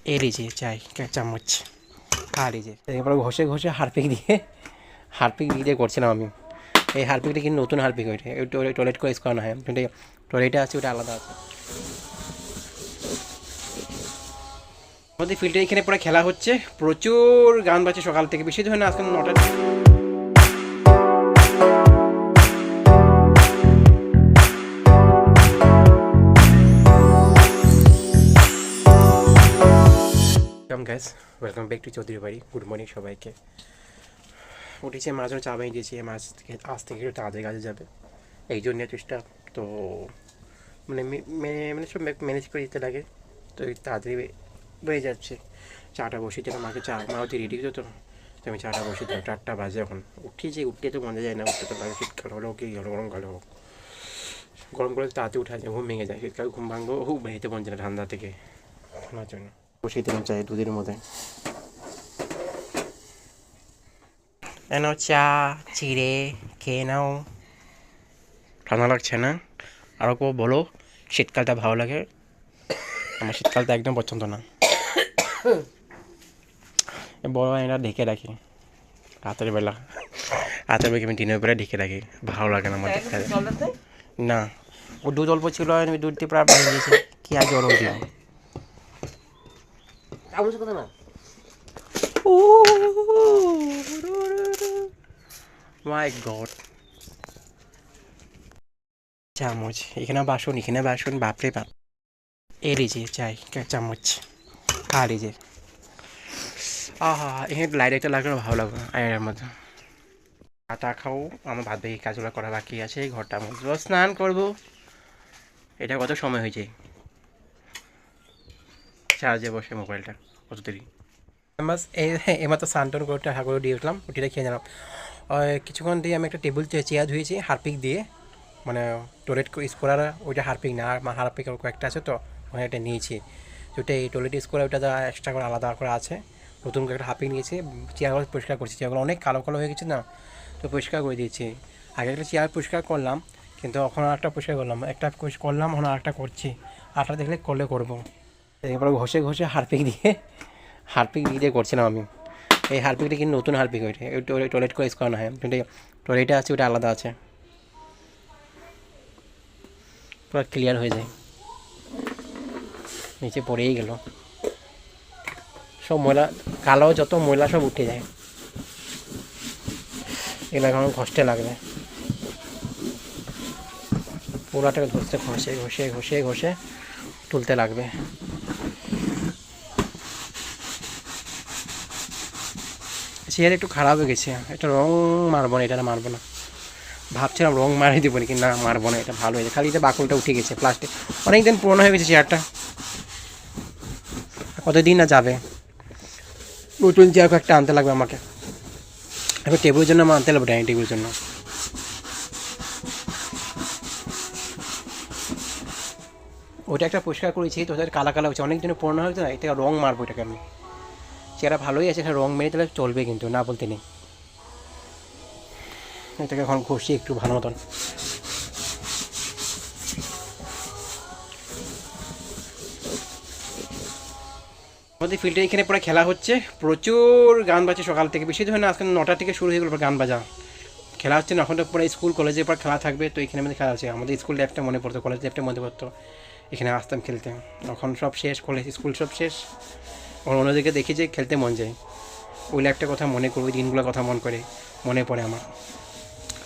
এ लीजिए चाय का চামচ খা लीजिए এরপর ঘষে ঘষে হারপিক দিয়ে করছিলাম আমি। এই হারপিকটা কিন্তু নতুন হারপিক, ওইটা টয়লেট করে ইউজ করা হয়, কিন্তু টয়লেটে আছে ওটা আলাদা আছে। আমাদের ফিল্ডে এখানে পুরো খেলা হচ্ছে, প্রচুর গান বাজছে সকাল থেকে, বেশি ধরে না আজকে 9টা। Guys, welcome back to Chowdhury বাড়ি। গুড মর্নিং সবাইকে। উঠেছে মাছ চা বানিয়ে দিয়েছি, মাছ থেকে আজ থেকে একটু তাড়াতাড়ি কাজে যাবে, এই জন্য চেষ্টা। তো মানে মানে সব ম্যানেজ করে দিতে লাগে, তো তাড়াতাড়ি বেড়ে যাচ্ছে। চাটা বসিয়ে দিলাম, মাকে চা মা হচ্ছে রেডি হতো, তো আমি চাটা বসিয়ে দিলাম। 4টা বাজে এখন। উঠতে তো মজা যায় না, উঠতে তো লাগে, শীতকাল হলেও কি হলো, গরমকাল হোক। গরম করে তাড়াতাড়ি উঠা যায়, ঘুম ভেঙে যায়, শীতকাল ঘুম ভাঙবো বেরিতে মন যায় না ঠান্ডা থেকে, শোনার জন্য বসিয়ে দিলাম চাই দুধের মধ্যে। এনো চা চিড়ে খেয়ে নাও, ঠান্ডা লাগছে না? আরও কেউ বলো শীতকালটা ভালো লাগে? আমার শীতকালটা একদম পছন্দ না। বড় এটা ঢেকে রাখি রাতের বেলা, আমি দিনের বেলা ঢেকে রাখি, ভালো লাগে না আমার দেখতে। না, ও দুধ অল্প ছিল, আমি দুধ দিয়ে প্রায় ভেঙে দিয়েছি, কি আর জল দিলাম। মাই গড, চামচ এখানে বাসন বাপরে বাপ। এ लीजिए চাই চামচ খা लीजिए। এখানে লাইট একটা লাগলে ভালো লাগবে আয়ের মধ্যে। চাটা খাও, আমার ভাত বাকি কাজগুলো করা বাকি আছে, ঘরটা মুছবো, স্নান করবো। এটা কত সময় হয়েছে চার্জে বসে মোবাইলটা, কত দেরি। বাস এমাত্র স্নান টান করে ঠাকুর দিয়ে উঠলাম, উঠিটা খেয়ে নিলাম। কিছুক্ষণ দিয়ে আমি একটা টেবিল চেয়ার ধুয়েছি হারপিক দিয়ে, মানে টয়লেট ইউজ করার ওইটা হারপিক না, আর হারপিক কয়েকটা আছে, তো ওখানে একটা নিয়েছি। তো ওইটা এই টয়লেট ইউজ করে ওইটা এক্সট্রা করে আলাদা করে আছে, নতুন করে একটা হারপিক নিয়েছি। চেয়ারগুলো পরিষ্কার করছি, চেয়ারগুলো অনেক কালো কালো হয়ে গেছে না, তো পরিষ্কার করে দিয়েছি। আগে একটা চেয়ার পরিষ্কার করলাম, কিন্তু এখন আরেকটা পরিষ্কার করলাম, একটা করলাম, এখন আরেকটা করছি, আরেকটা দেখলে করবো। এরপর ঘষে ঘষে হারপিক দিয়ে করছিলাম আমি। এই হারপিকটা কিন্তু নতুন হারপিক, ওইটা টয়লেট করে ইউজ করা হয়, কিন্তু টয়লেটে আছে ওটা আলাদা আছে, পুরো ক্লিয়ার হয়ে যায়। নিচে পড়েই গেল, সব ময়লা, কালো যত ময়লা সব উঠে যায়, এগুলো এখন ঘষতে লাগবে। পুরাটাকে ঘষে তুলতে লাগবে। চেয়ার একটু খারাপ হয়ে গেছে, এটা রং মারবো না, এটা মারবো না, ভাবছিলাম রং মারিয়ে দেবো নাকি, না মারবো না, এটা ভালো হয়েছে, খালি এটা বাকলটা উঠে গেছে, প্লাস্টিক অনেকদিন পুরোনো হয়ে গেছে চেয়ারটা, কতদিন না যাবে। নতুন চেয়ার একটা আনতে লাগবে আমাকে, এবার টেবিলের জন্য আমার আনতে লাগবে, ডাইনিং টেবিলের জন্য। ওইটা একটা পরিষ্কার করেছি, তো ওদের কালা কালা হচ্ছে, অনেক দিন পুরোনো হয়েছে না, এটা রং মারবো এটাকে আমি। চেয়ারটা ভালোই আছে, রং মেরে তাহলে চলবে, কিন্তু না বলতে নেই। এটাকে এখন ঘষি একটু ভালো মতন। আমাদের ফিল্ডে এখানে পুরো খেলা হচ্ছে, প্রচুর গান বাজছে সকাল থেকে, বেশি ধরে না আজকে 9টা থেকে শুরু হয়ে গেল গান বাজা। খেলা হচ্ছে না, এখন তো পুরো স্কুল কলেজের পর খেলা থাকবে, তো এখানে আমাদের খেলা আছে। আমাদের স্কুল লাইফটা মনে পড়তো, কলেজ লাইফটা মনে পড়তো, এখানে আসতাম খেলতে। এখন সব শেষ, কলেজ স্কুল সব শেষ, এখন অন্যদিকে দেখি যে খেলতে মন যায়, ওই লাইফটার কথা মনে করবো, ওই দিনগুলোর কথা মনে পড়ে আমার।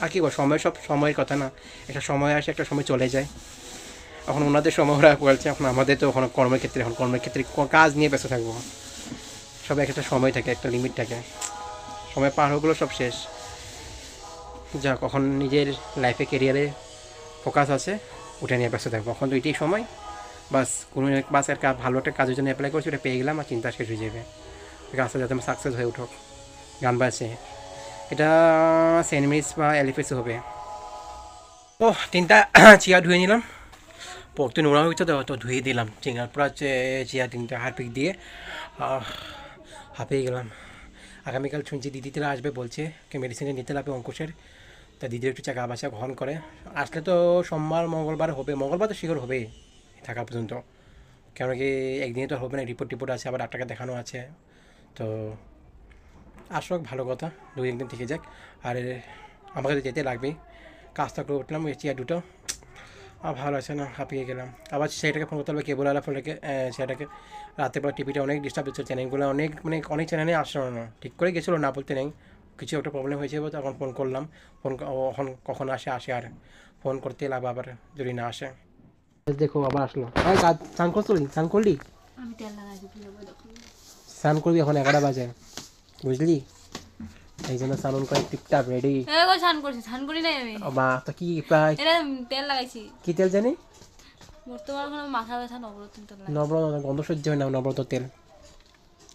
আর কী সময়, সব সময়ের কথা না, একটা সময় আসে, একটা সময় চলে যায়। এখন ওনাদের সময় ওরা বলছে, এখন আমাদের তো এখন কর্মক্ষেত্রে কাজ নিয়ে ব্যস্ত থাকবো। সব একটা সময় থাকে, একটা লিমিট থাকে, সময় পার হয়ে গেলো, সব শেষ। যা কখন নিজের লাইফে কেরিয়ারে ফোকাস আছে, ওটা নিয়ে ব্যস্ত থাকবো। এখন তো এটাই সময়, বাস একটা ভালো একটা কাজের জন্য অ্যাপ্লাই করছি, ওটা পেয়ে গেলাম, আর চিন্তা শেষ হয়ে যাবে। কাজটা যাতে আমার সাকসেস হয়ে উঠুক, গান বাজছে। এটা সেন্ট মেরিস বা এলিফেসে হবে। ও 3টা চেয়ার ধুয়ে নিলাম, পকতে নোংরা হয়েছে, তো ধুয়ে দিলাম চিংড়ার পুরো চেয়ার 3টা হারপিক দিয়ে হাঁপিয়ে গেলাম। আগামীকাল শুনছি দিদিরা আসবে বলছে, মেডিসিনে নিতে লাগবে অঙ্কুশের, তা দিদির একটু চাকা বাসা গ্রহণ করে আসলে তো সোমবার মঙ্গলবার হবে, মঙ্গলবার তো শিওর হবে থাকা পর্যন্ত, কেন কি একদিনে তো হবে না, রিপোর্ট আছে, আবার ডাক্তারকে দেখানো আছে। তো আসুক, ভালো কথা, 2-1 দিন থেকে যাক। আর আমাকে তো যেতে লাগবেই, কাজটা করে উঠলাম, ওই চেয়ার দুটো আর ভালো আছে না, হাঁপিয়ে গেলাম। আবার সেটাকে ফোন করতে হবে, কেবলওয়ালা ফোনটাকে, সেটাকে রাতের পর টিভিটা অনেক ডিস্টার্ব হচ্ছে, চ্যানেলগুলো অনেক মানে অনেক চ্যানেলে আসলো না, ঠিক করে গেছিলো না বলতে নেই, কিছু একটা প্রবলেম হয়েছে, তখন ফোন করলাম, কখন আসে আর ফোন করতে লাভ আবার যদি না আসে। দেখো আবার আসলো, স্নান করলি আমি তেল লাগাইছি যাবো তখন। স্নান করবি, এখন 11টা বাজে, বুঝলি, এই জন্য স্নান করে টিপটাপ রেডি। স্নান করি নাই আমি। মা তো কি প্রায় এটা তেল লাগাইছি, কি তেল জানি, বর্তমানে ওখানে মাথা ব্যথা নবরত্ন তেল লাগাই। নবরত্ন, গন্ধ সহ্য হয় না নবরত্ন তেল।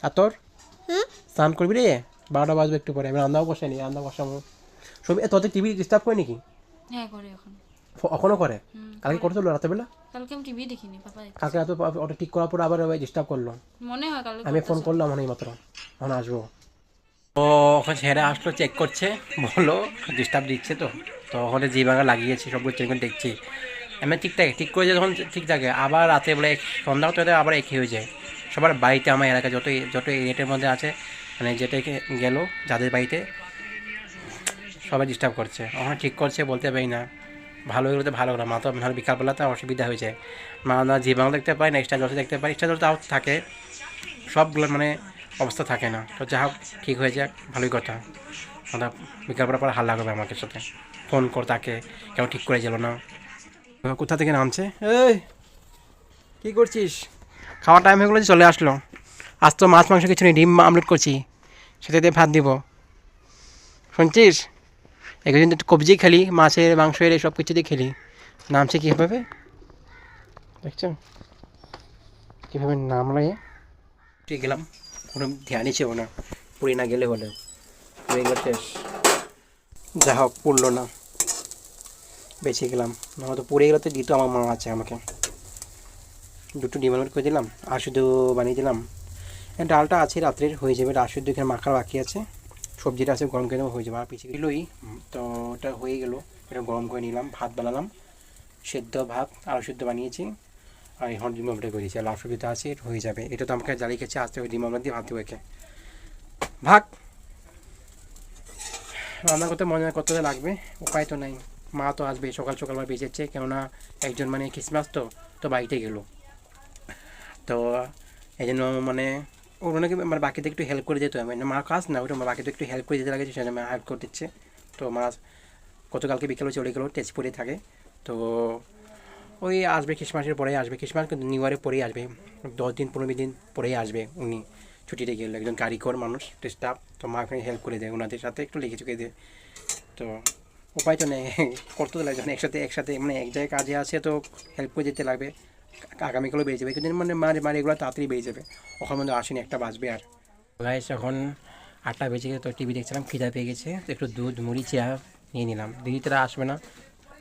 আর তোর স্নান করবি রে, 12টা বাজবে একটু পরে, আমি রান্নাও বসাইনি, রান্না বসাবো সবই। তোদের টিভি ডিস্টার্ব করে নাকি? হ্যাঁ করে এখন। এখনও করে? কালকে করতে হলো রাতেবেলা? কালকে আমি টিভি দেখিনি, পাপা দেখছে। কালকে রাতে ওটা ঠিক করার পর আবার ডিস্টার্ব করলো, মনে হয় কালকে আমি ফোন করলাম অনেক মাত্র, এখন আসবো। ও ওখানে ছেড়ে আসলো, চেক করছে, বলো ডিস্টার্ব দিচ্ছে, তো ওখানে যে ভাঙা লাগিয়েছে সবগুলো চেক করে দেখছি, এমনি ঠিক থাকে, ঠিক করে যে যখন ঠিক থাকে, আবার রাতে বলে সন্ধ্যা হতে হতে আবার একই হয়ে যায়। সবার বাড়িতে, আমার এলাকায় যত এরিয়াটার মধ্যে আছে, মানে যেটা গেল যাদের বাড়িতে, সবাই ডিস্টার্ব করছে, ওখানে ঠিক করছে, বলতে পারি না। ভালো হয়ে গেলে তো ভালো না, মা তো ভালো, বিকালবেলাতে অসুবিধা হয়ে যায়, মা না জি বাংলা দেখতে পায় না, স্টার জলসা দেখতে পায়, স্টার জলসা থাকে, সবগুলো মানে অবস্থা থাকে না। তো যা হোক, ঠিক হয়ে যাক, ভালোই কথা। মানে বিকালবেলা পরে হাল্লা করবে আমাকে সাথে, ফোন কর তাকে, কেউ ঠিক করে গেল না। কোথা থেকে নামছে, এই কী করছিস? খাওয়ার টাইম হয়ে গেলো, চলে আসলো। আজ তো মাছ মাংস কিছু নেই, ডিম আমলেট করছি, সেটা দিয়ে ভাত দিব, শুনছিস? একদিন একটু কবজি খেলি, মাছের মাংসের সব কিছু দিয়ে খেলি, নামছে কীভাবে দেখছো, কীভাবে নামলাই। ঠিক গেলাম, কোনো ধ্যানই ছিল না, পুরী না গেলে হলে, পুরী গেলে শেষ। যা হোক, পড়লো না, বেঁচে গেলাম, না তো পুড়ে গেলে তো দিত, আমার মা আছে আমাকে। দুটো ডিম আমলেট করে দিলাম, আর শুধু বানিয়ে দিলাম, ডালটা আছে রাত্রের, হয়ে যাবে, আর শুধু এখানে মাখার বাকি আছে, সবজিটা আছে গরম করে দেবো, হয়ে যাবে। আর পিছিয়ে গেলোই, তো ওটা হয়ে গেলো, এটা গরম করে নিলাম, ভাত বানালাম, সেদ্ধ ভাত আর শুদ্ধ বানিয়েছি, আর এখন ডিম আমলেট করে দিয়েছি, আর লাউ সবজিটা আছে, হয়ে যাবে। এটা তো আমাকে জ্বালিয়ে খেয়েছে, আসতে হবে ডিম আমলেট দিয়ে ভাত দেবো একে, ভাগ। রান্না করতে মনে করতে লাগবে, উপায় তো নাই, মা তো আসবে, সকাল সকালবার বেঁচেছে, কেননা একজন মানে ক্রিসমাস তো বাড়িতে গেলো, তো এই জন্য মানে ওনাকে মানে বাকিতে একটু হেল্প করে দিতে হবে, মার কাজ না ওটা, বাকিতে একটু হেল্প করে দিতে লাগে, সেজন্য হেল্প করে দিচ্ছে। তো মা গতকালকে বিকেলে চলে গেলো, তেজপুরে থাকে, তো ওই আসবে ক্রিসমাসের পরেই আসবে, ক্রিসমাস কিন্তু নিউ ইয়ারের পরেই আসবে, 10-15 দিন পরেই আসবে উনি, ছুটিতে গেলো, একজন কারিগর মানুষ, স্টাফ, তো মা এখানে হেল্প করে দেয়, ওনাদের সাথে একটু লিখে চুকে দেয়, তো উপায় তো নেই, করতে তো লাগবে, একসাথে মানে এক জায়গায় কাজে আছে, তো হেল্প করে দিতে লাগবে। আগামীকালও বেরিয়ে যাবে, কিন্তু মানে এগুলো তাড়াতাড়ি বেরিয়ে যাবে, ওখান মধ্যে আসেনি, একটা বাজবে। আর গাইস এখন 8টা বেজে গেছে, তো টিভি দেখছিলাম, খিদা পেয়ে গেছে, তো একটু দুধ মুড়ি চা নিয়ে নিলাম। দিদিরা আসবে না,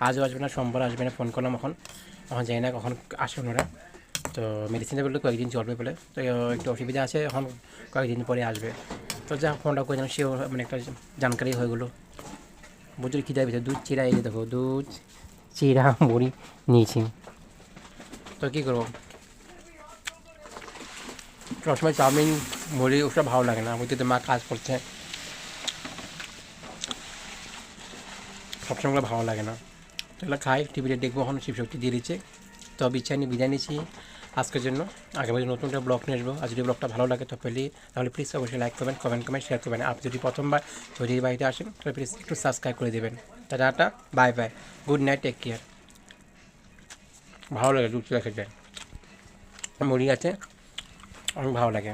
আজও আসবে না, সোমবার আসবে না, ফোন করলাম, এখন যাই না কখন আসবে ওনারা, তো মেডিসিনে বললে কয়েকদিন চলবে বলে, তো একটু অসুবিধা আছে, এখন কয়েকদিন পরে আসবে। তো যা ফোনটা করে দিলাম, সেও মানে একটা জানকারি হয়ে গেলো, বুঝলি খিদা পেয়েছে। দুধ চিরা, এই যে দেখো, দুধ চিরা মুড়ি নিয়েছি, তো কী করবো, সবসময় চাউমিন মুড়ি ওসব ভালো লাগে না, বুঝতে, মা কাজ করছে, সবসময় ভালো লাগে না, তো এগুলো খাই, টিভিতে দেখবো, এখন শিবশক্তি দিয়ে দিচ্ছে। তো ইচ্ছা নিয়ে বিদায় নিচ্ছি আজকের জন্য, আগামী নতুন একটা ব্লগ নিয়ে আসবো। আর যদি ব্লগটা ভালো লাগে তো তাহলে প্লিজ অবশ্যই লাইক করবেন, কমেন্ট শেয়ার করবেন। আপনি যদি প্রথমবার যদি বাড়িতে আসেন তাহলে প্লিজ একটু সাবস্ক্রাইব করে দেবেন। Tata, bye bye, good night, take care. ভালো লাগে দুধ চা খেতে, মুড়ি আছে, অনেক ভালো লাগে।